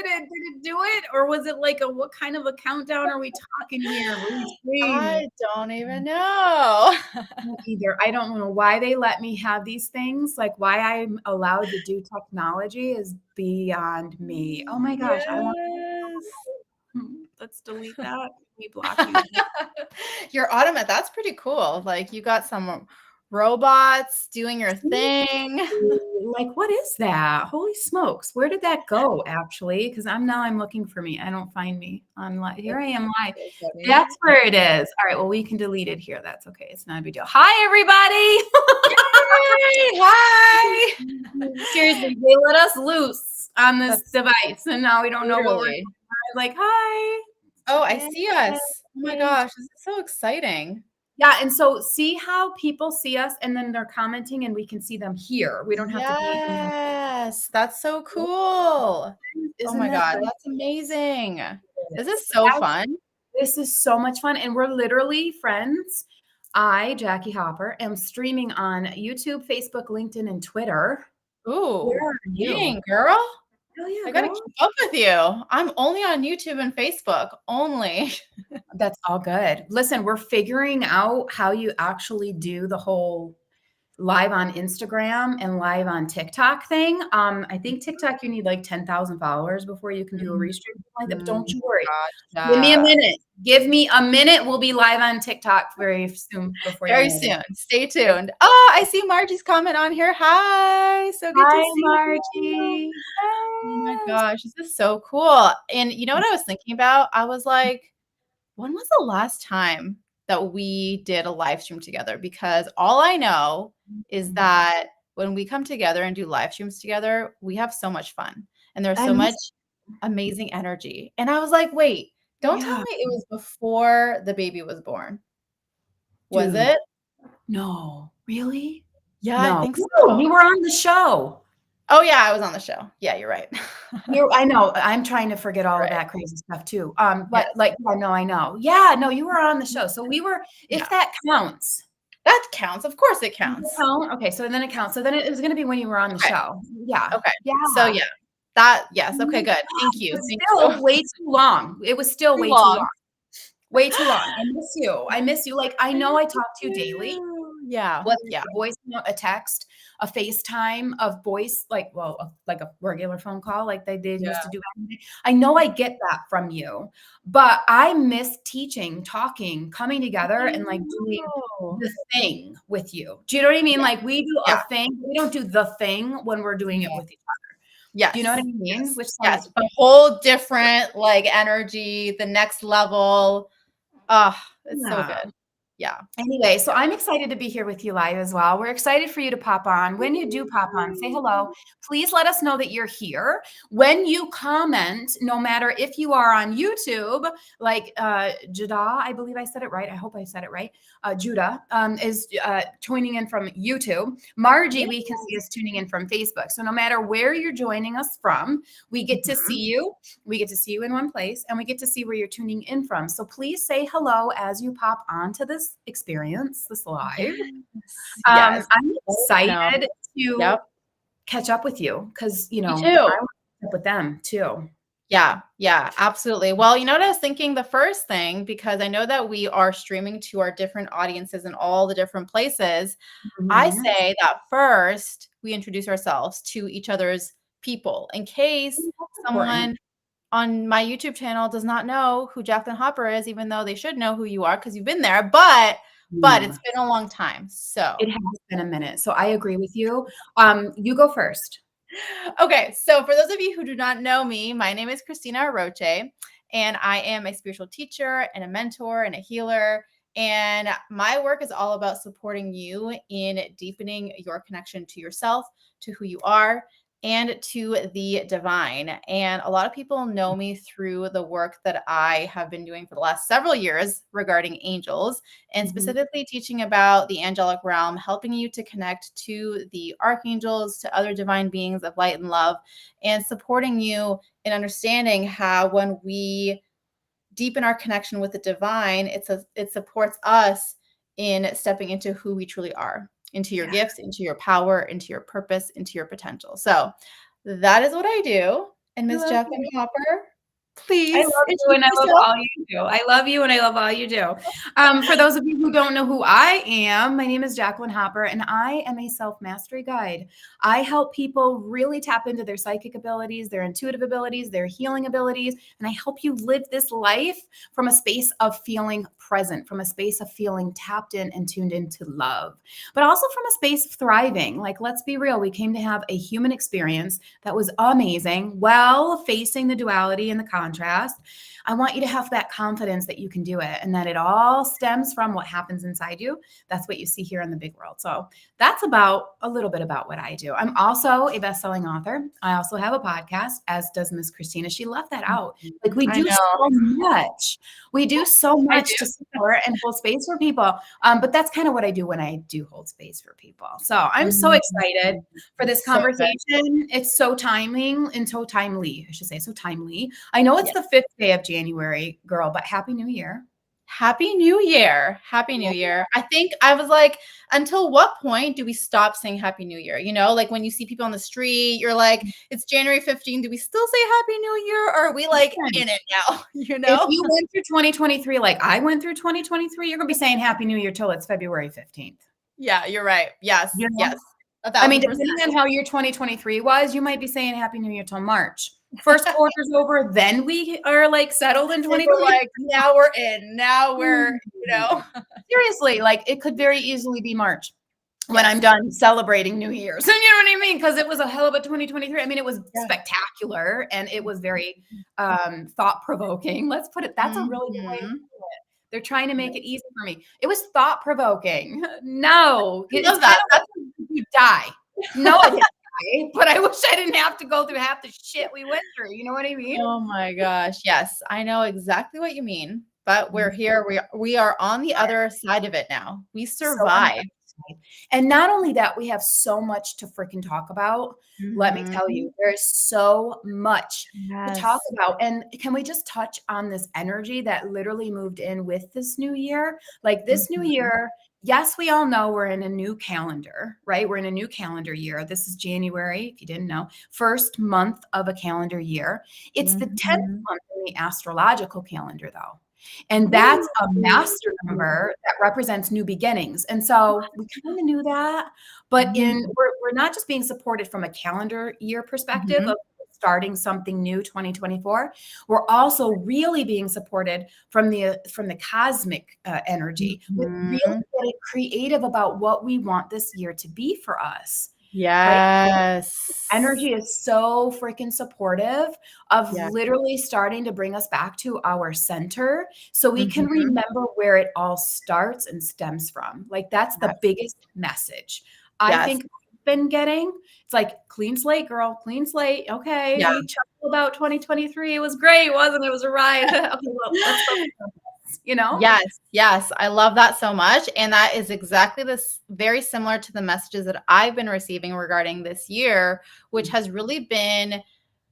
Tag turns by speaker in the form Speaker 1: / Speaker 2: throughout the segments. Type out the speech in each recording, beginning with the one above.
Speaker 1: Did it do it? Or was it like what kind of a countdown are we talking here?
Speaker 2: I don't even know.
Speaker 1: Either. I don't know why they let me have these things. Like why I'm allowed to do technology is beyond me. Oh my gosh. Let's delete that. We block you.
Speaker 2: Your automat, that's pretty cool. Like you got some robots doing your thing.
Speaker 1: Like, what is that? Holy smokes. Where did that go actually? Because I'm looking for me. I don't find me on live. Here I am live. That's where it is. All right. Well, we can delete it here. That's okay. It's not a big deal. Hi, everybody.
Speaker 2: Hi.
Speaker 1: Seriously, they let us loose on this device. And now we don't know what we're doing. Like, hi.
Speaker 2: Oh, I see us. Oh my gosh. This is so exciting.
Speaker 1: Yeah, and so see how people see us and then they're commenting and we can see them here. We don't have to be.
Speaker 2: Yes, that's so cool. Oh my God, that's amazing. This is so fun.
Speaker 1: This is so much fun. And we're literally friends. I, Jackie Hopper, am streaming on YouTube, Facebook, LinkedIn, and Twitter.
Speaker 2: Ooh,
Speaker 1: where are you?
Speaker 2: dang, girl.
Speaker 1: Oh, yeah,
Speaker 2: I gotta keep up with you. I'm only on YouTube and Facebook, only.
Speaker 1: That's all good. Listen, we're figuring out how you actually do the whole live on Instagram and live on TikTok thing. I think TikTok, you need like 10,000 followers before you can do a restream like that. But don't you worry. Give me a minute. Give me a minute. We'll be live on TikTok very soon.
Speaker 2: Very soon. Stay tuned. Oh, I see Margie's comment on here. Hi. So good to see
Speaker 1: Margie.
Speaker 2: You. Oh my gosh, this is so cool. And you know what I was thinking about? I was like, when was the last time that we did a live stream together? Because all I know is that when we come together and do live streams together, we have so much fun and there's so much amazing energy. And I was like, wait, don't tell me it was before the baby was born. Was it?
Speaker 1: No. Really?
Speaker 2: Yeah,
Speaker 1: no.
Speaker 2: I think so.
Speaker 1: We were on the show.
Speaker 2: Oh yeah, I was on the show. Yeah, you're right.
Speaker 1: I know. I'm trying to forget all of that crazy stuff too. But like, I know. Yeah, no, you were on the show. So we were, if that counts.
Speaker 2: That counts. Of course it counts.
Speaker 1: Okay, so then it counts. So then it was going to be when you were on the show. Yeah.
Speaker 2: Okay.
Speaker 1: Yeah.
Speaker 2: So yeah. That, yes. Okay, good. Thank you.
Speaker 1: Still way too long. It was still way too long. Way too long. I miss you. I miss you. Like, I know I talk to you daily.
Speaker 2: Yeah.
Speaker 1: Whether it's a voice note, a text, a FaceTime of voice, like a regular phone call, like they did used to do. I know I get that from you, but I miss teaching, talking, coming together and like doing the thing with you. Do you know what I mean? Like we do a thing. We don't do the thing when we're doing it with each other.
Speaker 2: Yes.
Speaker 1: Do you know what I mean?
Speaker 2: Which a whole different like energy, the next level. It's so good. Yeah.
Speaker 1: Anyway, so I'm excited to be here with you live as well. We're excited for you to pop on. When you do pop on, say hello. Please let us know that you're here. When you comment, no matter if you are on YouTube, like Judah, I believe I said it right. I hope I said it right. Judah is tuning in from YouTube. Margie, we can see is tuning in from Facebook. So no matter where you're joining us from, we get to see you. We get to see you in one place and we get to see where you're tuning in from. So please say hello as you pop onto this experience, this live. I'm excited to catch up with you because, you know, I want to catch up with them too.
Speaker 2: Yeah, absolutely. Well, you know what I was thinking? The first thing, because I know that we are streaming to our different audiences in all the different places, I say that first we introduce ourselves to each other's people in case someone on my YouTube channel does not know who Jacqueline Hopper is, even though they should know who you are because you've been there, but it's been a long time. So
Speaker 1: it has been a minute. So I agree with you. You go first.
Speaker 2: Okay. So for those of you who do not know me, my name is Cristina Aroche, and I am a spiritual teacher and a mentor and a healer. And my work is all about supporting you in deepening your connection to yourself, to who you are, and to the divine. And a lot of people know me through the work that I have been doing for the last several years regarding angels and specifically teaching about the angelic realm, helping you to connect to the archangels, to other divine beings of light and love, and supporting you in understanding how when we deepen our connection with the divine, it supports us in stepping into who we truly are, into your gifts, into your power, into your purpose, into your potential. So that is what I do. And
Speaker 1: I
Speaker 2: Miss
Speaker 1: love
Speaker 2: Jacqueline
Speaker 1: you.
Speaker 2: Hopper,
Speaker 1: I
Speaker 2: please
Speaker 1: love you and
Speaker 2: introduce
Speaker 1: I love
Speaker 2: yourself.
Speaker 1: all you do. I love you and I love all you do. For those of you who don't know who I am, my name is Jacqueline Hopper and I am a self mastery guide. I help people really tap into their psychic abilities, their intuitive abilities, their healing abilities, and I help you live this life from a space of feeling present, from a space of feeling tapped in and tuned into love, but also from a space of thriving. Like, let's be real, we came to have a human experience that was amazing while facing the duality and the contrast. I want you to have that confidence that you can do it and that it all stems from what happens inside you. That's what you see here in the big world. So that's about a little bit about what I do. I'm also a best-selling author. I also have a podcast, as does Miss Christina. She left that out. Like, we
Speaker 2: I
Speaker 1: do
Speaker 2: know.
Speaker 1: so much. We do so
Speaker 2: I
Speaker 1: much to
Speaker 2: do.
Speaker 1: support and hold space for people. But that's kind of what I do when I do hold space for people. So I'm so
Speaker 2: Mhm.
Speaker 1: excited for this
Speaker 2: So good.
Speaker 1: conversation. It's so timing and so timely, I should say, so timely. I know it's
Speaker 2: Yeah.
Speaker 1: the 5th day of January, girl, but Happy New Year.
Speaker 2: Happy New Year. Happy New Year. I think I was like, until what point do we stop saying Happy New Year? You know, like when you see people on the street, you're like, it's January 15th. Do we still say Happy New Year? Or are we like
Speaker 1: Listen,
Speaker 2: in it now? You
Speaker 1: if
Speaker 2: know?
Speaker 1: you went through 2023 like I went through 2023, you're going to be saying Happy New Year till it's February 15th.
Speaker 2: Yeah, you're right. Yes.
Speaker 1: You know?
Speaker 2: Yes. A
Speaker 1: I mean,
Speaker 2: thousand percent.
Speaker 1: depending on how your 2023 was, you might be saying Happy New Year till March. First quarter's over, then we are like settled in
Speaker 2: And we're
Speaker 1: 2023.
Speaker 2: like, now we're in. Now we're, you know.
Speaker 1: Seriously, like it could very easily be March when I'm
Speaker 2: Yes.
Speaker 1: done celebrating New Year's. You know what I mean? Because it was a hell of a 2023. I mean, it was
Speaker 2: Yeah.
Speaker 1: spectacular and it was very thought provoking. Let's put it, that's a really good way to
Speaker 2: Mhm.
Speaker 1: put it. They're trying to make it easy for me. It was thought provoking. No,
Speaker 2: I
Speaker 1: it's
Speaker 2: love
Speaker 1: kind
Speaker 2: that.
Speaker 1: of
Speaker 2: That's
Speaker 1: like you die. No, I didn't die, but I wish I didn't have to go through half the shit we went through. You know what I mean?
Speaker 2: Oh my gosh. Yes, I know exactly what you mean, but we're here. We are on the other side of it now. We
Speaker 1: So on the
Speaker 2: survived.
Speaker 1: other side. And not only that, we have so much to freaking talk about. Let me tell
Speaker 2: Mhm.
Speaker 1: you, there is so much to talk
Speaker 2: Yes.
Speaker 1: about. And can we just touch on this energy that literally moved in with this new year? Like this new
Speaker 2: Mhm.
Speaker 1: year, yes, we all know we're in a new calendar, right? We're in a new calendar year. This is January, if you didn't know, first month of a calendar year. It's the 10th
Speaker 2: Mhm.
Speaker 1: month in the astrological calendar, though. And that's a
Speaker 2: Ooh.
Speaker 1: master number that represents new beginnings. And so we kind of knew that, but in
Speaker 2: Mhm.
Speaker 1: we're not just being supported from a calendar year perspective
Speaker 2: Mhm.
Speaker 1: of starting something new 2024. We're also really being supported from the cosmic energy with really
Speaker 2: Mhm.
Speaker 1: getting creative about what we want this year to be for us. Right?
Speaker 2: Yes.
Speaker 1: Energy is so freaking supportive of
Speaker 2: Yeah.
Speaker 1: literally starting to bring us back to our center so we can
Speaker 2: Mhm.
Speaker 1: remember where it all starts and stems from. Like, that's the
Speaker 2: Yes.
Speaker 1: biggest message I
Speaker 2: Yes.
Speaker 1: think I've been getting. It's like, clean slate, girl, clean slate. Okay,
Speaker 2: Yeah.
Speaker 1: we chuckled about 2023. It was great, wasn't it? It was a ride. Okay, well, let's focus on this, you know?
Speaker 2: Yes, yes, I love that so much, and that is exactly this very similar to the messages that I've been receiving regarding this year, which has really been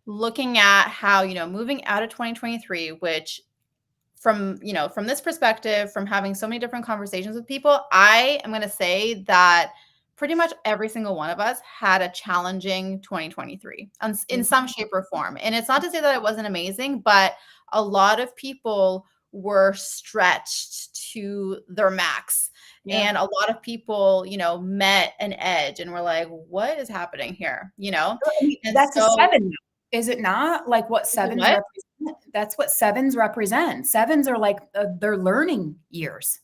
Speaker 2: looking at how, moving out of 2023, which from this perspective, from having so many different conversations with people, I am going to say that pretty much every single one of us had a challenging 2023 in some shape or form. And it's not to say that it wasn't amazing, but a lot of people were stretched to their max.
Speaker 1: Yeah.
Speaker 2: And a lot of people, met an edge and were like, what is happening here?
Speaker 1: I mean,
Speaker 2: And
Speaker 1: that's a
Speaker 2: so,
Speaker 1: 7 now, is it not? Like what sevens
Speaker 2: what?
Speaker 1: represent? That's what sevens represent. Sevens are like, they're learning years.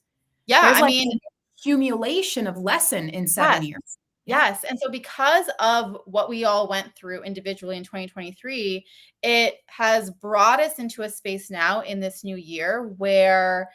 Speaker 2: Yeah,
Speaker 1: There's
Speaker 2: I
Speaker 1: like
Speaker 2: mean,
Speaker 1: an accumulation of lesson in 7
Speaker 2: yes.
Speaker 1: years. Yeah.
Speaker 2: Yes, and so because of what we all went through individually in 2023, it has brought us into a space now in this new year where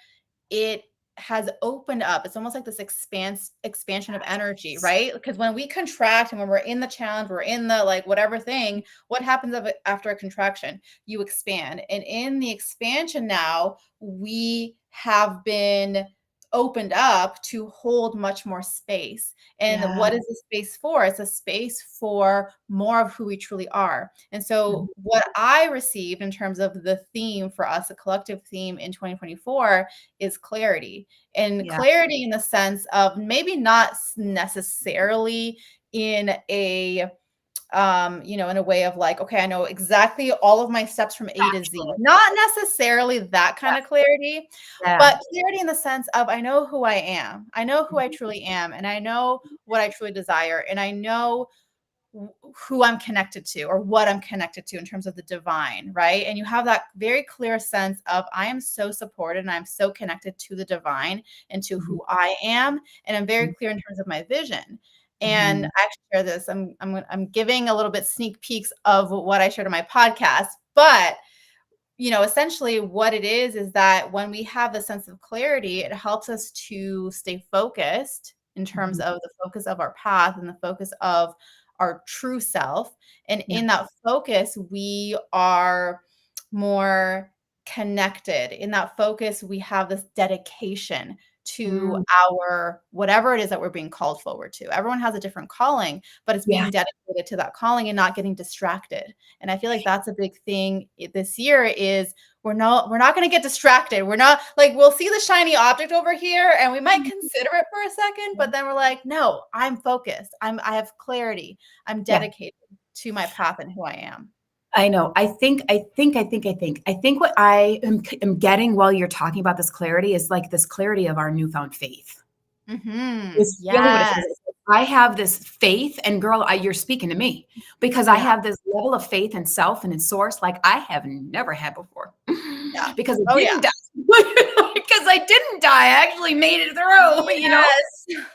Speaker 2: it has opened up. It's almost like this expansion of energy, right? Because when we contract and when we're in the challenge, we're in the like whatever thing, what happens after a contraction? You expand. And in the expansion now, we have been opened up to hold much more space. And
Speaker 1: Yeah.
Speaker 2: what is the space for? It's a space for more of who we truly are. And
Speaker 1: Mhm.
Speaker 2: so, what I received in terms of the theme for us, a collective theme in 2024, is clarity. And
Speaker 1: Yeah.
Speaker 2: clarity in the sense of maybe not necessarily in a in a way of like, okay, I know exactly all of my steps from A to Z. Not necessarily that kind of clarity,
Speaker 1: Yeah.
Speaker 2: but clarity in the sense of I know who I am. I know who I truly am, and I know what I truly desire, and I know who I'm connected to or what I'm connected to in terms of the divine, right? And you have that very clear sense of I am so supported and I'm so connected to the divine and to
Speaker 1: Mhm.
Speaker 2: who I am, and I'm very
Speaker 1: Mhm.
Speaker 2: clear in terms of my vision. And
Speaker 1: Mhm.
Speaker 2: I actually share this. I'm giving a little bit sneak peeks of what I shared on my podcast, but essentially what it is that when we have a sense of clarity, it helps us to stay focused in terms
Speaker 1: Mhm.
Speaker 2: of the focus of our path and the focus of our true self. And
Speaker 1: Yeah.
Speaker 2: in that focus, we are more connected. In that focus, we have this dedication to
Speaker 1: Mm.
Speaker 2: our whatever it is that we're being called forward to. Everyone has a different calling, but it's
Speaker 1: Yeah.
Speaker 2: being dedicated to that calling and not getting distracted. And I feel like that's a big thing this year is we're not going to get distracted. We're not like we'll see the shiny object over here and we might consider it for a second, but then we're like, no, I'm focused. I have clarity. I'm
Speaker 1: Yeah.
Speaker 2: dedicated to my path and who I am.
Speaker 1: I know. I think what I am getting while you're talking about this clarity is like this clarity of our newfound faith. It's really what it
Speaker 2: Yes.
Speaker 1: is. I have this faith, and girl, you're speaking to me because I
Speaker 2: Yeah.
Speaker 1: have this level of faith in self and in source like I have never had before
Speaker 2: Yeah.
Speaker 1: because I
Speaker 2: Oh yeah.
Speaker 1: didn't die. Because I didn't die. I actually made it through.
Speaker 2: Yes.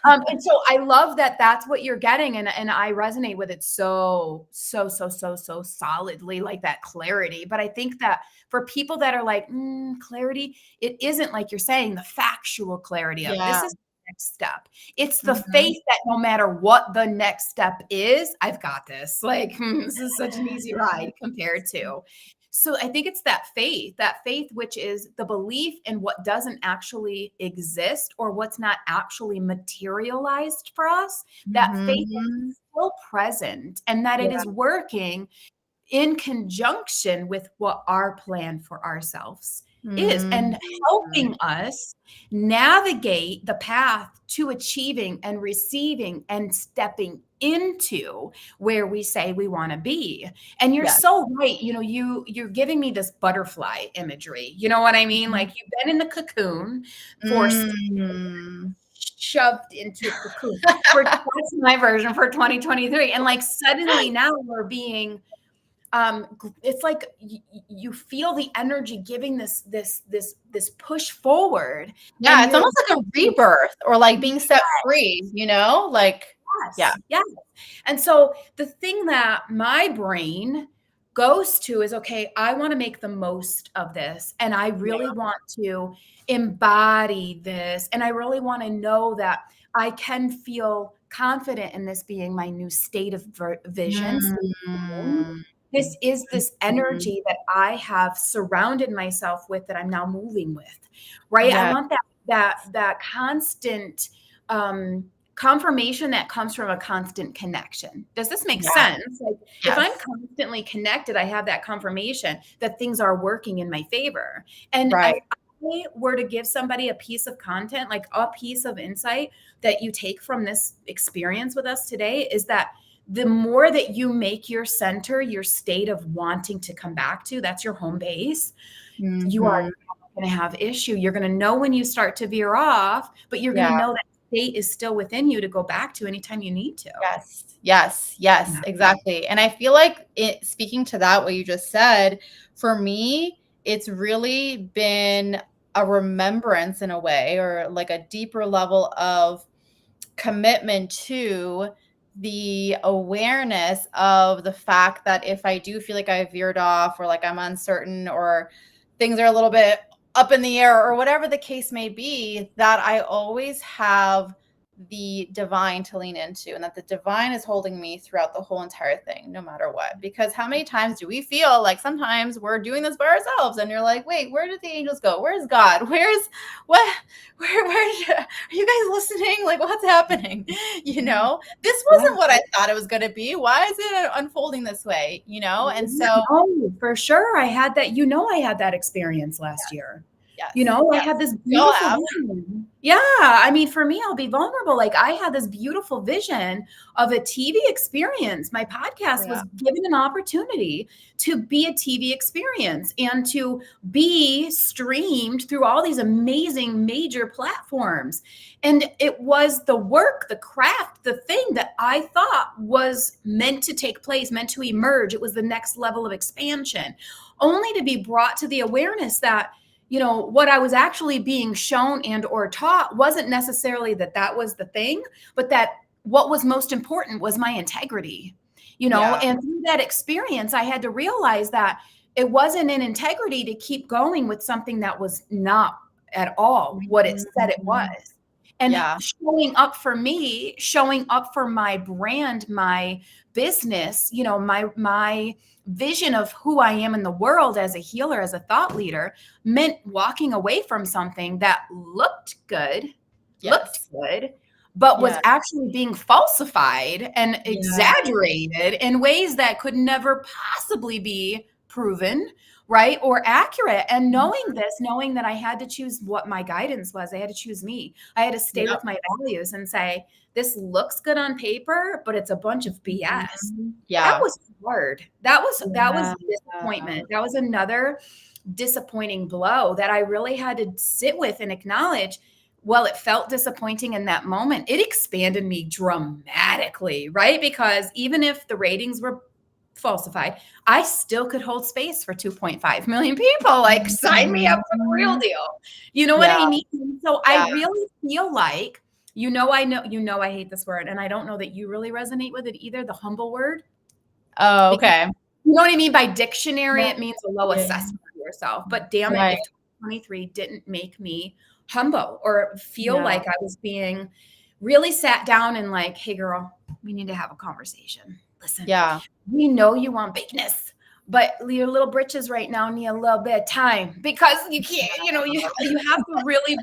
Speaker 1: And so I love that that's what you're getting, and I resonate with it so solidly, like that clarity. But I think that for people that are like clarity, it isn't like you're saying the factual clarity of this
Speaker 2: Yeah.
Speaker 1: is the next step. It's the
Speaker 2: Mhm.
Speaker 1: faith that no matter what the next step is, I've got this. Like this is such an easy ride compared to. So I think it's that faith, which is the belief in what doesn't actually exist or what's not actually materialized for us, that faith
Speaker 2: Mhm.
Speaker 1: is still present and that it
Speaker 2: Yeah.
Speaker 1: is working in conjunction with what our plan for ourselves is and
Speaker 2: Mhm.
Speaker 1: helping us navigate the path to achieving and receiving and stepping into where we say we want to be. And you're
Speaker 2: Yes.
Speaker 1: so right. You're giving me this butterfly imagery. You know what I mean?
Speaker 2: Mhm.
Speaker 1: Like you've been in the cocoon for
Speaker 2: Mm.
Speaker 1: shoved into a cocoon. That's my version for 2023. And like suddenly now we're being it's like you feel the energy giving this push forward
Speaker 2: Yeah,
Speaker 1: and
Speaker 2: it's
Speaker 1: you're
Speaker 2: almost like a rebirth or like being set free, like yeah.
Speaker 1: yes. And so the thing that my brain goes to is, okay, I want to make the most of this. And I really
Speaker 2: Yeah.
Speaker 1: want to embody this. And I really want to know that I can feel confident in this being my new state of vision.
Speaker 2: Mm.
Speaker 1: This is this
Speaker 2: Mhm.
Speaker 1: energy that I have surrounded myself with that I'm now moving with, right? I
Speaker 2: Yeah.
Speaker 1: want that constant confirmation that comes from a constant connection. Does this make
Speaker 2: Yeah.
Speaker 1: sense? Like if I'm
Speaker 2: Yes.
Speaker 1: constantly connected, I have that confirmation that things are working in my favor. And if
Speaker 2: Right.
Speaker 1: I were to give somebody a piece of content, like a piece of insight that you take from this experience with us today, is that the more that you make your center your state of wanting to come back to, that's your home base, you are
Speaker 2: Mhm.
Speaker 1: not going to have issue. You're going to know when you start to veer off, but you're going to
Speaker 2: Yeah.
Speaker 1: know that state is still within you to go back to anytime you need to.
Speaker 2: Yes. Yes. Yes.
Speaker 1: Yeah.
Speaker 2: Exactly. And I feel like speaking to that, what you just said, for me, it's really been a remembrance in a way, or like a deeper level of commitment to the awareness of the fact that if I do feel like I veered off or like I'm uncertain or things are a little bit up in the air or whatever the case may be, that I always have the divine to lean into and that the divine is holding me throughout the whole entire thing, no matter what. Because how many times do we feel like sometimes we're doing this by ourselves and you're like, wait, where did the angels go? Where's God? Where's what? Are you guys listening? Like, what's happening? This
Speaker 1: Yeah.
Speaker 2: wasn't what I thought it was going to be. Why is it unfolding this way? And so,
Speaker 1: No, for sure. I had that experience last year. You
Speaker 2: Yes.
Speaker 1: know, I
Speaker 2: Yes.
Speaker 1: had this
Speaker 2: We all
Speaker 1: beautiful
Speaker 2: have.
Speaker 1: vision. Yeah, I mean, for me, I'll be vulnerable. Like I had this beautiful vision of a TV experience. My podcast
Speaker 2: Yeah.
Speaker 1: was given an opportunity to be a TV experience and to be streamed through all these amazing major platforms. And it was the work, the craft, the thing that I thought was meant to take place, meant to emerge. It was the next level of expansion, only to be brought to the awareness that what I was actually being shown and or taught wasn't necessarily that was the thing, but that what was most important was my integrity.
Speaker 2: Yeah.
Speaker 1: And through that experience I had to realize that it wasn't an integrity to keep going with something that was not at all what it said it was.
Speaker 2: Mhm.
Speaker 1: And
Speaker 2: Yeah.
Speaker 1: showing up for me, showing up for my brand, my business, my vision of who I am in the world as a healer, as a thought leader, meant walking away from something that looked
Speaker 2: Yes.
Speaker 1: good, but was
Speaker 2: Yes.
Speaker 1: actually being falsified and
Speaker 2: Yeah.
Speaker 1: exaggerated in ways that could never possibly be proven, right? Or accurate. And knowing that I had to choose what my guidance was, I had to choose me. I had to stay
Speaker 2: Yep.
Speaker 1: with my values and say, this looks good on paper, but it's a bunch of BS.
Speaker 2: Mhm.
Speaker 1: That
Speaker 2: Yeah.
Speaker 1: was hard. That was
Speaker 2: Yeah.
Speaker 1: disappointment. That was another disappointing blow that I really had to sit with and acknowledge. Well, it felt disappointing in that moment. It expanded me dramatically, right? Because even if the ratings were falsified, I still could hold space for 2.5 million people. Like, sign me up for the real
Speaker 2: Mhm.
Speaker 1: deal. You know what
Speaker 2: Yeah.
Speaker 1: I mean? So I
Speaker 2: Yeah.
Speaker 1: really feel like, I hate this word, and I don't know that you really resonate with it either, the humble word.
Speaker 2: Oh,
Speaker 1: Because
Speaker 2: okay.
Speaker 1: you know what I mean? By dictionary,
Speaker 2: Yeah.
Speaker 1: it means a low
Speaker 2: Yeah.
Speaker 1: assessment of yourself. But damn it,
Speaker 2: Right.
Speaker 1: if 2023 didn't make me humble or feel
Speaker 2: Yeah.
Speaker 1: like I was being really sat down and like, hey, girl, we need to have a conversation. Listen,
Speaker 2: Yeah.
Speaker 1: we know you want bigness, but your little britches right now need a little bit of time because you can't, you have to really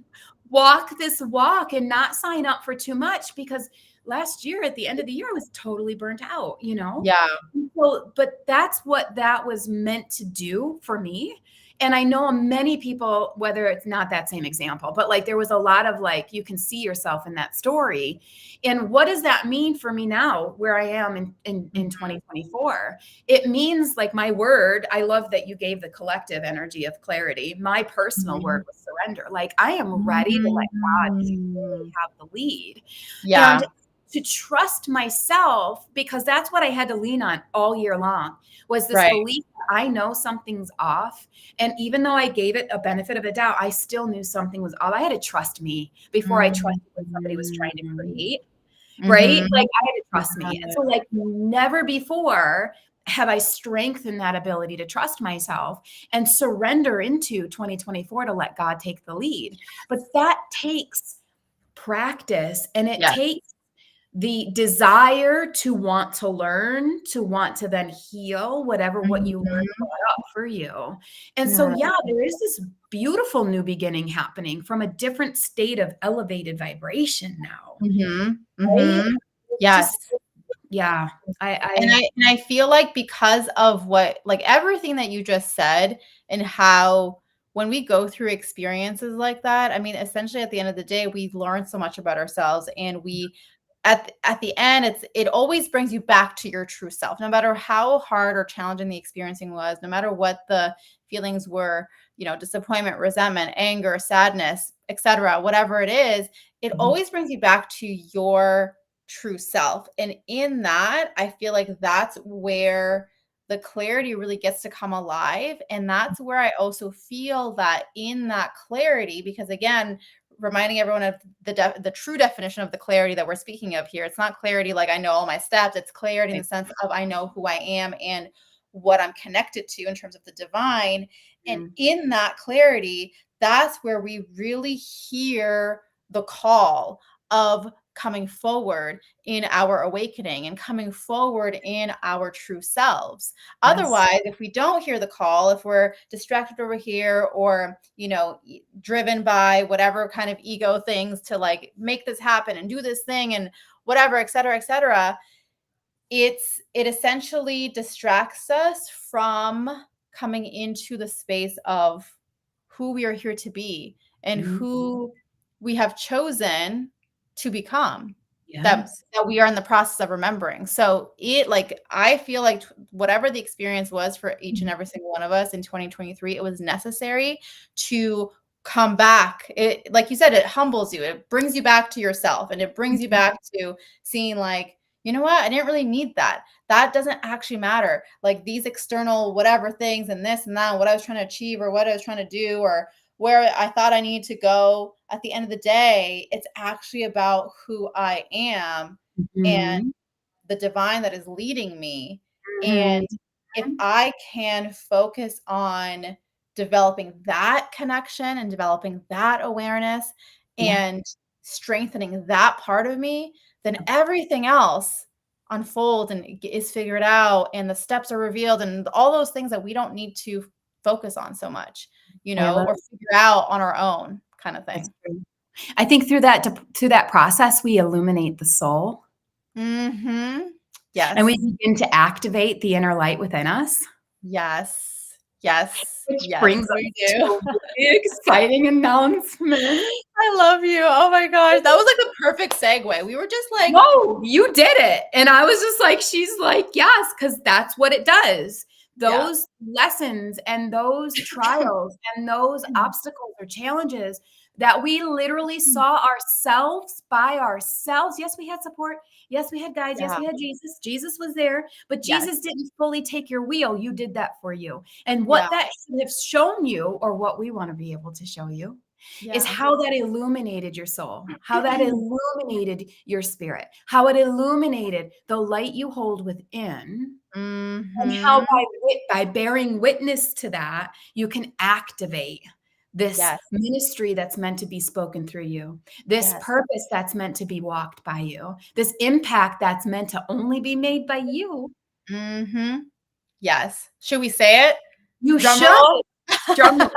Speaker 1: walk this walk and not sign up for too much because last year at the end of the year, I was totally burnt out.
Speaker 2: Yeah.
Speaker 1: So, but that's what that was meant to do for me. And I know many people, whether it's not that same example, but like there was a lot of like, you can see yourself in that story. And what does that mean for me now, where I am in
Speaker 2: Mhm.
Speaker 1: 2024? It means like my word, I love that you gave the collective energy of clarity. My personal word
Speaker 2: Mhm.
Speaker 1: was surrender. Like I am ready to let God
Speaker 2: Mm.
Speaker 1: really have the lead. And
Speaker 2: Yeah.
Speaker 1: to trust myself, because that's what I had to lean on all year long, was this
Speaker 2: Right.
Speaker 1: belief that I know something's off. And even though I gave it a benefit of a doubt, I still knew something was off. I had to trust me before I trusted what somebody was trying to
Speaker 2: Mhm.
Speaker 1: create, right?
Speaker 2: Mhm.
Speaker 1: Like I had to trust me. And so like never before have I strengthened that ability to trust myself and surrender into 2024 to let God take the lead. But that takes practice, and it
Speaker 2: Yes.
Speaker 1: takes the desire to want to learn, to want to then heal what you learned
Speaker 2: Mhm.
Speaker 1: brought up for you. And so,
Speaker 2: Yeah.
Speaker 1: yeah, there is this beautiful new beginning happening from a different state of elevated vibration now,
Speaker 2: Mhm.
Speaker 1: right?
Speaker 2: Mhm.
Speaker 1: It's just,
Speaker 2: Yes.
Speaker 1: yeah,
Speaker 2: And
Speaker 1: I,
Speaker 2: I feel like because of what like everything that you just said and how when we go through experiences like that, I mean, essentially at the end of the day, we learn so much about ourselves and we at the end it always brings you back to your true self. No matter how hard or challenging the experiencing was, no matter what the feelings were, disappointment, resentment, anger, sadness, etc., whatever it is, it
Speaker 1: Mhm.
Speaker 2: always brings you back to your true self. And in that, I feel like that's where the clarity really gets to come alive. And that's where I also feel that in that clarity, because again, reminding everyone of the true definition of the clarity that we're speaking of here. It's not clarity like I know all my steps. It's clarity in the sense of I know who I am and what I'm connected to in terms of the divine. And
Speaker 1: Mhm.
Speaker 2: in that clarity, that's where we really hear the call of coming forward in our awakening and coming forward in our true selves.
Speaker 1: Yes.
Speaker 2: Otherwise, if we don't hear the call, if we're distracted over here or, driven by whatever kind of ego things to like make this happen and do this thing and whatever, et cetera, it essentially distracts us from coming into the space of who we are here to be and
Speaker 1: Mhm.
Speaker 2: who we have chosen to become, that
Speaker 1: Yes.
Speaker 2: we are in the process of remembering. So I feel like whatever the experience was for each and every single one of us in 2023, it was necessary to come back. It, like you said, it humbles you. It brings you back to yourself, and it brings you
Speaker 1: Mhm.
Speaker 2: back to seeing like, you know what? I didn't really need that. That doesn't actually matter. Like these external whatever things and this and that, what I was trying to achieve or what I was trying to do or where I thought I needed to go, at the end of the day, it's actually about who I am and
Speaker 1: Mhm.
Speaker 2: the divine that is leading me.
Speaker 1: Mhm.
Speaker 2: And if I can focus on developing that connection and developing that awareness
Speaker 1: Yeah.
Speaker 2: and strengthening that part of me, then everything else unfolds and is figured out and the steps are revealed and all those things that we don't need to focus on so much,
Speaker 1: I love
Speaker 2: or figure out on our own kind of
Speaker 1: that's
Speaker 2: thing.
Speaker 1: true. I think through that process, we illuminate the soul
Speaker 2: Mhm.
Speaker 1: and we
Speaker 2: Yes.
Speaker 1: begin to activate the inner light within us,
Speaker 2: Yes. Yes.
Speaker 1: which
Speaker 2: Yes,
Speaker 1: brings
Speaker 2: we
Speaker 1: us to
Speaker 2: do.
Speaker 1: a really exciting announcement.
Speaker 2: I love you. Oh my gosh. That was like a perfect segue. We were just like,
Speaker 1: No, you did it. And I was just like, she's like, yes, because that's what it does.
Speaker 2: yeah.
Speaker 1: Those lessons and those trials and those obstacles or challenges that we literally saw ourselves by ourselves. Yes, we had support. Yes, we had guides. Yes,
Speaker 2: Yeah.
Speaker 1: we had Jesus. Jesus was there, but
Speaker 2: Yes.
Speaker 1: Jesus didn't fully take your wheel. You did that for you. And what
Speaker 2: Yeah.
Speaker 1: that should have shown you, or what we want to be able to show you, is
Speaker 2: Yeah.
Speaker 1: how that illuminated your soul, how that illuminated your spirit, how it illuminated the light you hold within, and how
Speaker 2: Mhm.
Speaker 1: by bearing witness to that, you can activate this
Speaker 2: Yes.
Speaker 1: ministry that's meant to be spoken through you, this
Speaker 2: Yes.
Speaker 1: purpose that's meant to be walked by you, this impact that's meant to only be made by you.
Speaker 2: Mhm. Yes. Should we say it?
Speaker 1: You
Speaker 2: Drum
Speaker 1: should.
Speaker 2: roll?
Speaker 1: Drum roll.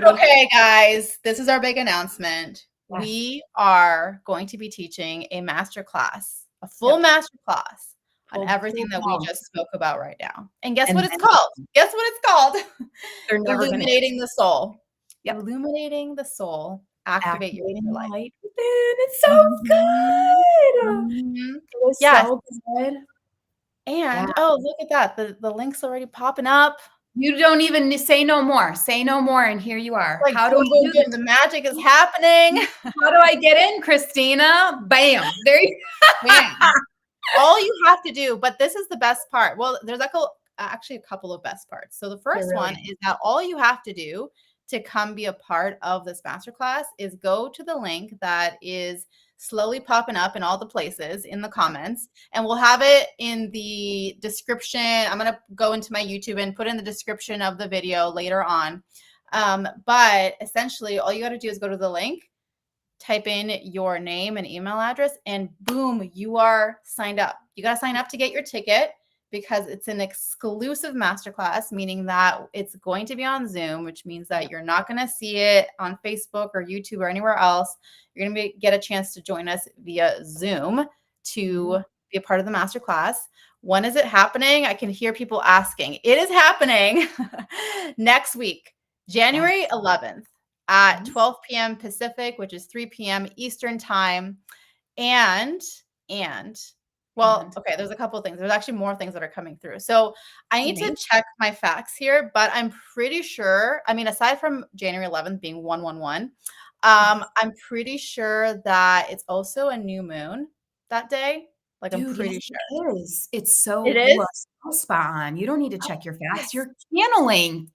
Speaker 2: Okay, guys, this is our big announcement.
Speaker 1: Yes.
Speaker 2: We are going to be teaching a master class, a full
Speaker 1: Yep.
Speaker 2: master class on
Speaker 1: Hold
Speaker 2: everything
Speaker 1: full
Speaker 2: that we
Speaker 1: palm.
Speaker 2: just spoke about right now. And guess what
Speaker 1: And
Speaker 2: it's
Speaker 1: then
Speaker 2: called? Guess what it's called?
Speaker 1: they're never gonna end.
Speaker 2: Illuminating the soul.
Speaker 1: Yep.
Speaker 2: Illuminating the soul. Activate your
Speaker 1: Activating
Speaker 2: inner
Speaker 1: the
Speaker 2: light.
Speaker 1: light within. It's so
Speaker 2: Mhm.
Speaker 1: good.
Speaker 2: Mhm.
Speaker 1: It was
Speaker 2: Yes.
Speaker 1: so good. Yeah.
Speaker 2: And oh, look at that. The link's already popping up.
Speaker 1: You don't even say no more. Say no more, and here you are.
Speaker 2: Like
Speaker 1: How do
Speaker 2: boom,
Speaker 1: I
Speaker 2: boom,
Speaker 1: do
Speaker 2: boom. The magic is happening.
Speaker 1: this? How do I get in, Christina? Bam. There you
Speaker 2: Bam. All you have to do, but this is the best part. Well, there's actually a couple of best parts. So the
Speaker 1: There
Speaker 2: first
Speaker 1: really
Speaker 2: one is that all you have to do to come be a part of this masterclass is go to the link that is slowly popping up in all the places in the comments, and we'll have it in the description. I'm going to go into my YouTube and put in the description of the video later on. But essentially, all you got to do is go to the link, type in your name and email address, and boom, you are signed up. You got to sign up to get your ticket because it's an exclusive masterclass, meaning that it's going to be on Zoom, which means that you're not going to see it on Facebook or YouTube or anywhere else. You're going to get a chance to join us via Zoom to be a part of the masterclass. When is it happening? I can hear people asking. It is happening next week,
Speaker 1: Yes.
Speaker 2: January 11th at
Speaker 1: Yes.
Speaker 2: 12 p.m. Pacific, which is 3 p.m. Eastern time. And, well,
Speaker 1: And
Speaker 2: okay, there's a couple of things. There's actually more things that are coming through. So I need to
Speaker 1: amazing.
Speaker 2: check my facts here, but I'm pretty sure, I mean, aside from January 11th being 111,
Speaker 1: Yes.
Speaker 2: I'm pretty sure that it's also a new moon that day. Like, I'm
Speaker 1: Dude, yes,
Speaker 2: pretty sure.
Speaker 1: it is.
Speaker 2: It
Speaker 1: You
Speaker 2: is?
Speaker 1: are so spot on. You don't need to check your facts.
Speaker 2: Yes.
Speaker 1: You're channeling.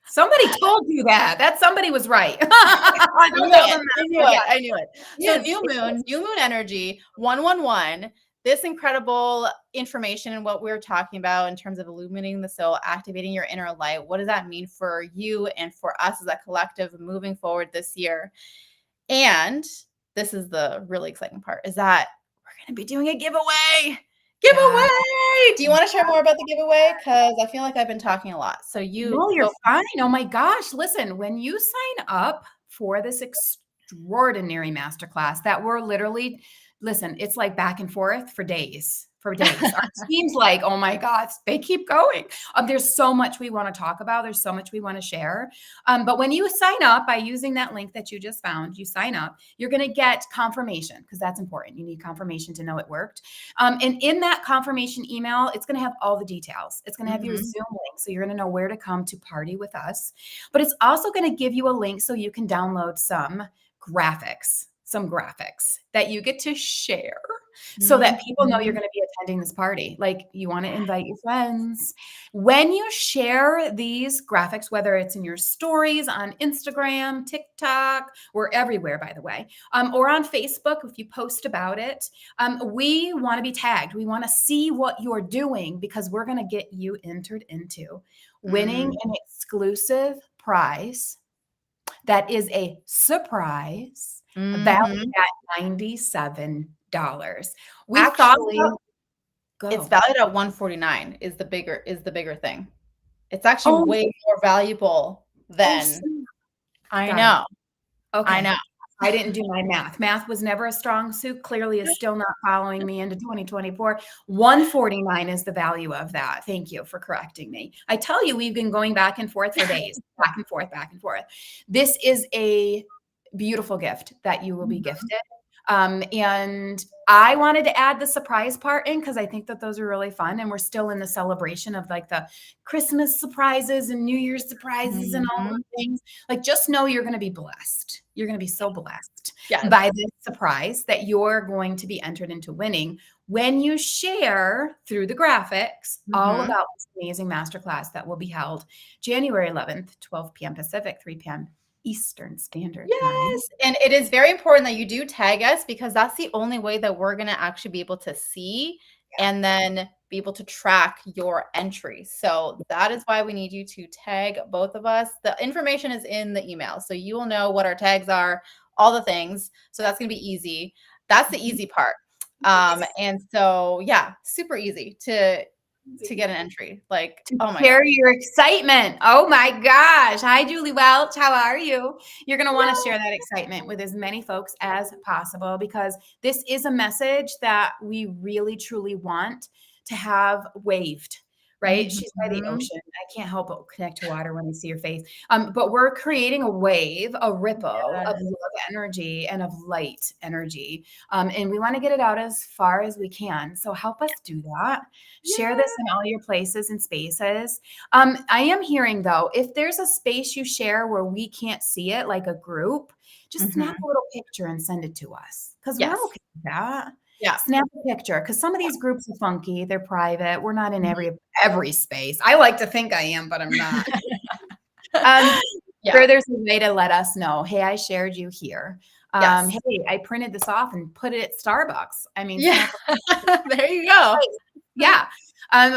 Speaker 1: Somebody told you that. That somebody was right.
Speaker 2: I
Speaker 1: Don't
Speaker 2: knew
Speaker 1: tell
Speaker 2: it.
Speaker 1: them
Speaker 2: I
Speaker 1: that.
Speaker 2: knew
Speaker 1: But
Speaker 2: it.
Speaker 1: yeah,
Speaker 2: I knew it.
Speaker 1: it
Speaker 2: So
Speaker 1: is. It is.
Speaker 2: new moon energy, 111. This incredible information and what we're talking about in terms of illuminating the soul, activating your inner light. What does that mean for you and for us as a collective moving forward this year? And this is the really exciting part, is that we're going to be doing a giveaway.
Speaker 1: Yeah.
Speaker 2: Giveaway! Do you want to share more about the giveaway? Because I feel like I've been talking a lot. So you
Speaker 1: No, you're
Speaker 2: go.
Speaker 1: fine. Oh my gosh. Listen, when you sign up for this extraordinary masterclass that we're literally, listen, it's like back and forth for days. for days. Our team's like, oh my God, they keep going. There's so much we want to talk about. There's so much we want to share. But when you sign up by using that link that you just found, you sign up, you're going to get confirmation, because that's important. You need confirmation to know it worked. And in that confirmation email, it's going to have all the details. It's going to have your Zoom link, so you're going to know where to come to party with us. But it's also going to give you a link so you can download some graphics that you get to share, so that people know you're going to be attending this party. Like, you want to invite your friends. When you share these graphics, whether it's in your stories on Instagram, TikTok, we're everywhere, by the way, or on Facebook, if you post about it, we want to be tagged. We want to see what you're doing, because we're going to get you entered into winning an exclusive prize that is a surprise, valued at $97. We thought
Speaker 2: Actually, it's
Speaker 1: go.
Speaker 2: valued at $149 is the bigger thing. It's actually
Speaker 1: Oh,
Speaker 2: way more valuable than
Speaker 1: snap.
Speaker 2: I
Speaker 1: Got
Speaker 2: know.
Speaker 1: it. Okay.
Speaker 2: I know.
Speaker 1: I didn't do my math. Math was never a strong suit. Clearly is still not following me into 2024. 149 is the value of that. Thank you for correcting me. I tell you, we've been going back and forth for days, back and forth, back and forth. This is a beautiful gift that you will be gifted. And I wanted to add the surprise part in, because I think that those are really fun. And we're still in the celebration of like the Christmas surprises and New Year's surprises and all the things. Like, just know you're going to be blessed. You're going to be so blessed by this surprise that you're going to be entered into winning when you share through the graphics all about this amazing masterclass that will be held January 11th, 12 p.m. Pacific, 3 p.m. Eastern Standard Time.
Speaker 2: Yes. And it is very important that you do tag us, because that's the only way that we're going to actually be able to see and then be able to track your entry. So that is why we need you to tag both of us. The information is in the email, so you will know what our tags are, all the things. So that's going to be easy. That's the easy part. And so, yeah, super easy to get an entry. Like, oh my
Speaker 1: Share
Speaker 2: God.
Speaker 1: your excitement. Oh my gosh. Hi, Julie Welch. How are you? You're going to want to share that excitement with as many folks as possible, because this is a message that we really, truly want to have waved. Right? She's by the ocean. I can't help but connect to water when I see your face. But we're creating a wave, a ripple of love energy and of light energy. And we want to get it out as far as we can. So help us do that. Share this in all your places and spaces. I am hearing, though, if there's a space you share where we can't see it, like a group, just snap a little picture and send it to us, because we're okay with that.
Speaker 2: Yeah.
Speaker 1: Snap a picture, because some of these groups are funky. They're private. We're not in every space. I like to think I am, but I'm not. Sure, there's a way to let us know, hey, I shared you here. Hey, I printed this off and put it at Starbucks. I mean,
Speaker 2: there you go.
Speaker 1: Yeah.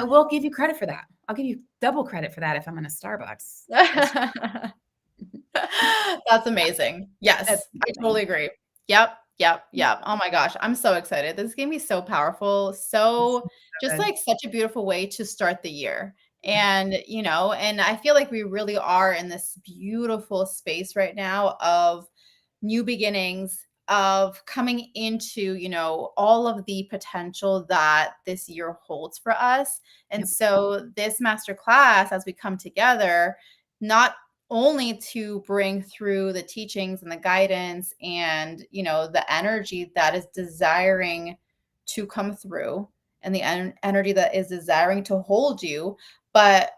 Speaker 1: We'll give you credit for that. I'll give you double credit for that if I'm in a Starbucks.
Speaker 2: That's amazing. Yes, I totally agree. Yep. Oh my gosh, I'm so excited. This is gonna be so powerful. So just like such a beautiful way to start the year. And, and I feel like we really are in this beautiful space right now of new beginnings, of coming into, all of the potential that this year holds for us. And so this master class, as we come together, not only to bring through the teachings and the guidance and, the energy that is desiring to come through, and the energy that is desiring to hold you, but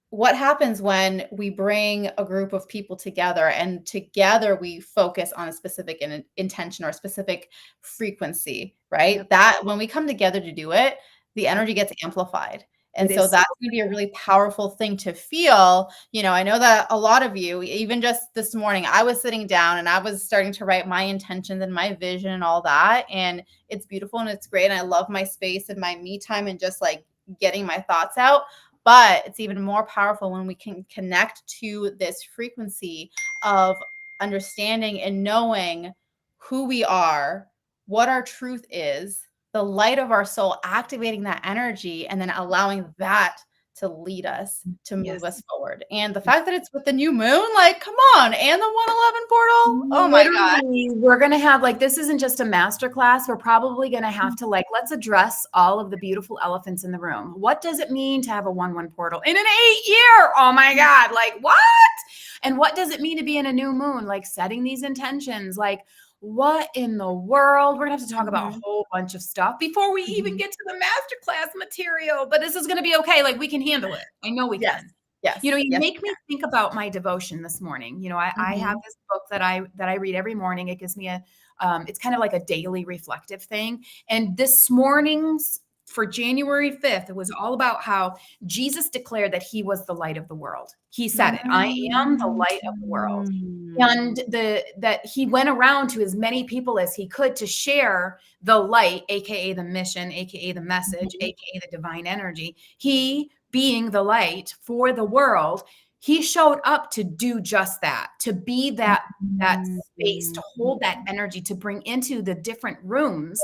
Speaker 2: what happens when we bring a group of people together and together we focus on a specific intention or a specific frequency, right? That when we come together to do it, the energy gets amplified. And so that's going to be a really powerful thing to feel. I know that a lot of you, even just this morning, I was sitting down and I was starting to write my intentions and my vision and all that. And it's beautiful and it's great. And I love my space and my me time and just like getting my thoughts out. But it's even more powerful when we can connect to this frequency of understanding and knowing who we are, what our truth is, the light of our soul, activating that energy, and then allowing that to lead us, to move
Speaker 1: Yes.
Speaker 2: us forward. And the fact that it's with the new moon, like, come on, and the 111 portal. Oh my God.
Speaker 1: Literally, we're going to have like, this isn't just a master class. We're probably going to have to like, let's address all of the beautiful elephants in the room. What does it mean to have a 1-1 portal in an 8-year? Oh my God. Like what? And what does it mean to be in a new moon? Like setting these intentions, like what in the world? We're gonna have to talk about a whole bunch of stuff before we even get to the masterclass material, but this is gonna be okay. Like we can handle it. I know we
Speaker 2: Yes.
Speaker 1: can.
Speaker 2: Yes.
Speaker 1: You know, you
Speaker 2: Yes.
Speaker 1: make me think about my devotion this morning. You know, I have this book that I read every morning. It gives me a it's kind of like a daily reflective thing. And this morning's for January 5th, it was all about how Jesus declared that he was the light of the world. He said it, I am the light of the world. And that he went around to as many people as he could to share the light, aka the mission, aka the message, aka the divine energy. He being the light for the world, he showed up to do just that, to be that space, to hold that energy, to bring into the different rooms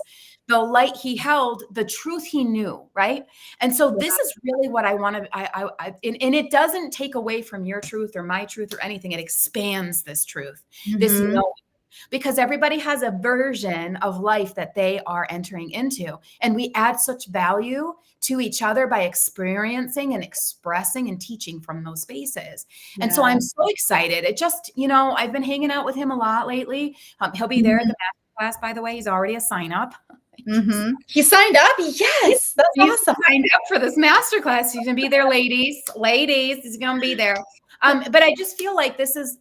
Speaker 1: the light he held, the truth he knew, right? And so this is really what I want to, and it doesn't take away from your truth or my truth or anything. It expands this truth, this knowing, because everybody has a version of life that they are entering into. And we add such value to each other by experiencing and expressing and teaching from those spaces. And so I'm so excited. It just, you know, I've been hanging out with him a lot lately. He'll be there at the master class, by the way. He's already a sign up.
Speaker 2: He signed up? Yes. That's awesome.
Speaker 1: Signed up for this masterclass. He's gonna be there, ladies. Ladies, he's gonna be there. But I just feel like this is,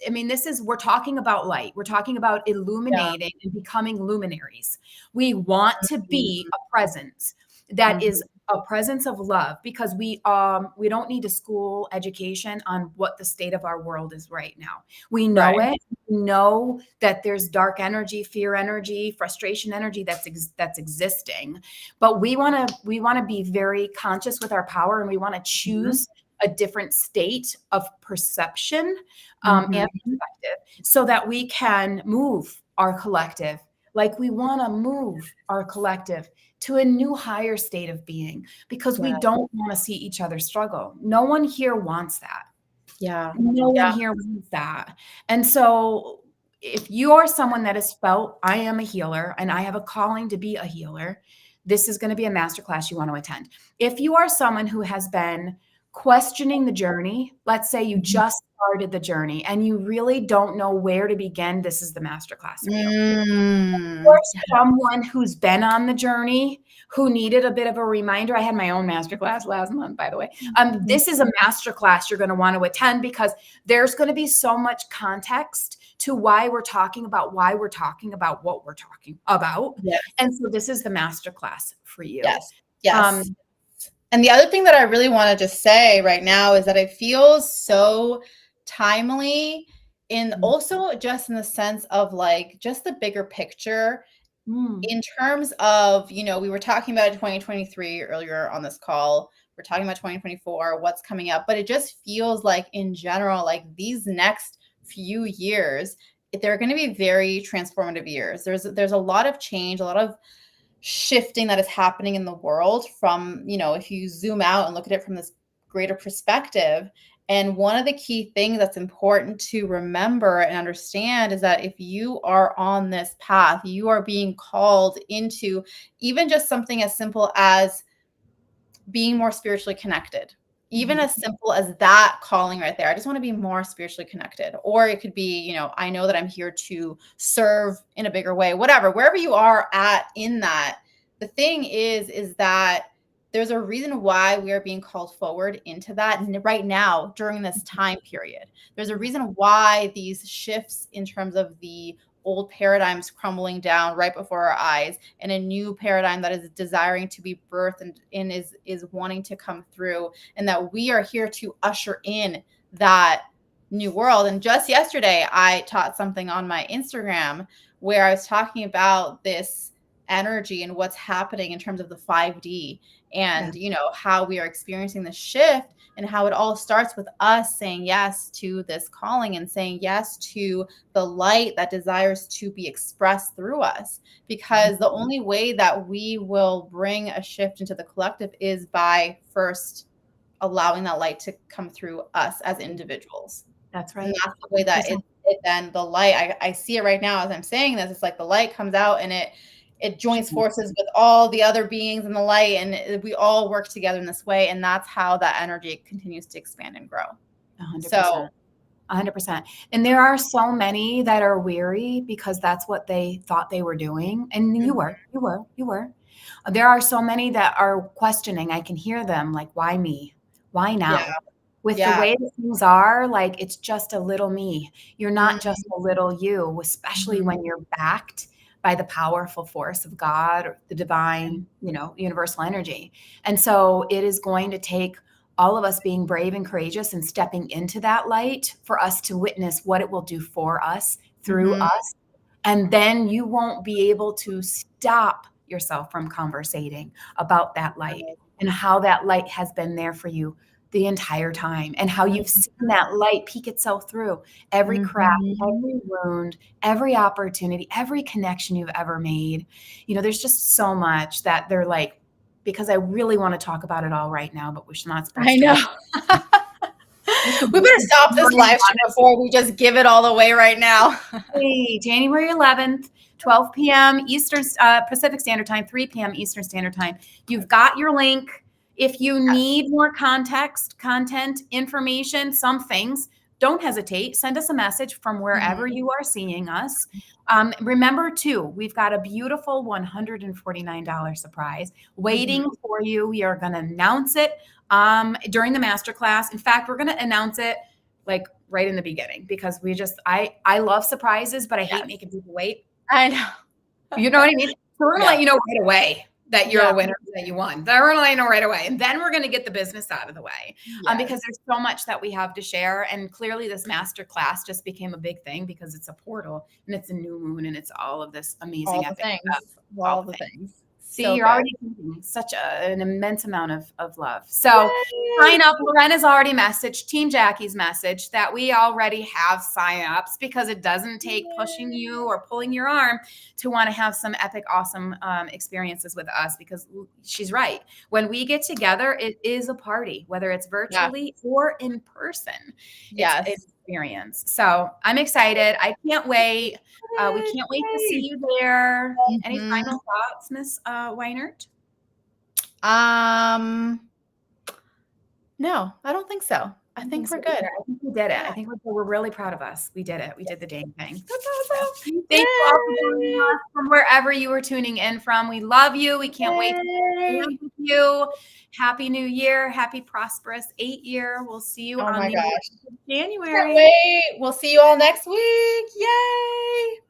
Speaker 1: we're talking about light. We're talking about illuminating and becoming luminaries. We want to be a presence that is a presence of love, because we don't need a school education on what the state of our world is right now. We know it. We know that there's dark energy, fear energy, frustration energy that's existing. But we want to be very conscious with our power, and we want to choose a different state of perception and perspective, so that we can move our collective. Like we want to move our collective to a new higher state of being, because we don't want to see each other struggle. No one here wants that. No one here wants that. And so if you are someone that has felt, I am a healer and I have a calling to be a healer, this is going to be a masterclass you want to attend. If you are someone who has been questioning the journey, let's say you just started the journey and you really don't know where to begin, this is the masterclass for you. Or someone who's been on the journey, who needed a bit of a reminder. I had my own masterclass last month, by the way. This is a masterclass you're going to want to attend, because there's going to be so much context to why we're talking about what we're talking about. And so this is the masterclass for you.
Speaker 2: Yes. And the other thing that I really want to just say right now is that it feels so timely, and also just in the sense of like just the bigger picture in terms of, you know, we were talking about 2023 earlier on this call. We're talking about 2024, what's coming up, but it just feels like in general, like these next few years, they're going to be very transformative years. There's a lot of change, a lot of shifting that is happening in the world from, you know, if you zoom out and look at it from this greater perspective. And one of the key things that's important to remember and understand is that if you are on this path, you are being called into even just something as simple as being more spiritually connected. Even as simple as that calling right there. I just want to be more spiritually connected. Or it could be, you know, I know that I'm here to serve in a bigger way, whatever, wherever you are at in that. The thing is that there's a reason why we are being called forward into that right now during this time period. There's a reason why these shifts in terms of the old paradigms crumbling down right before our eyes, and a new paradigm that is desiring to be birthed and is wanting to come through, and that we are here to usher in that new world. And just yesterday, I taught something on my Instagram where I was talking about this energy and what's happening in terms of the 5D and, you know, how we are experiencing the shift, and how it all starts with us saying yes to this calling and saying yes to the light that desires to be expressed through us. Because the only way that we will bring a shift into the collective is by first allowing that light to come through us as individuals.
Speaker 1: That's right.
Speaker 2: And that's the way that it then the light, I see it right now as I'm saying this. It's like the light comes out and it joins forces with all the other beings in the light, and we all work together in this way. And that's how that energy continues to expand and grow.
Speaker 1: 100%.
Speaker 2: So
Speaker 1: 100%. And there are so many that are weary because that's what they thought they were doing. And you were. There are so many that are questioning. I can hear them like, why me? Why now?
Speaker 2: yeah,
Speaker 1: With the way that things are, like, it's just a little me. You're not just a little you, especially when you're backed by the powerful force of God or the divine, universal energy. And so it is going to take all of us being brave and courageous and stepping into that light for us to witness what it will do for us, through us. And then you won't be able to stop yourself from conversating about that light and how that light has been there for you the entire time, and how you've seen that light peek itself through every crack, every wound, every opportunity, every connection you've ever made. There's just so much that they're like, because I really want to talk about it all right now, but we're not supposed to.
Speaker 2: I know. We better stop this live stream before we just give it all away right now.
Speaker 1: Hey, January 11th, 12 p.m. Eastern Pacific Standard Time, 3 p.m. Eastern Standard Time. You've got your link. If you need more content, information, some things, don't hesitate. Send us a message from wherever you are seeing us. Remember, too, we've got a beautiful $149 surprise waiting for you. We are going to announce it during the masterclass. In fact, we're going to announce it like right in the beginning, because I love surprises, but I hate making people wait.
Speaker 2: I know.
Speaker 1: You know what I mean? So we're going to let you know right away that you're a winner, that you won. We're going to let you know right away. And then we're going to get the business out of the way because there's so much that we have to share. And clearly this master class just became a big thing because it's a portal and it's a new moon and it's all of this amazing epic stuff.
Speaker 2: All the things.
Speaker 1: See, you're already giving such an immense amount of love. So sign up. Lorena's already messaged, Team Jackie's message, that we already have sign-ups, because it doesn't take pushing you or pulling your arm to want to have some epic, awesome experiences with us, because she's right. When we get together, it is a party, whether it's virtually or in person.
Speaker 2: Yes.
Speaker 1: It's experience. So I'm excited. I can't wait. We can't wait to see you there. Any final thoughts, Miss Weinert? No, I don't think so. I think we're good. I think we did it. I think we're really proud of us. We did it. We did the dang thing. That's awesome. Thank you all for joining us from wherever you were tuning in from. We love you. We can't wait to be with you. Happy New Year. Happy prosperous 8-year. We'll see you on the January.
Speaker 2: Can't wait. We'll see you all next week. Yay.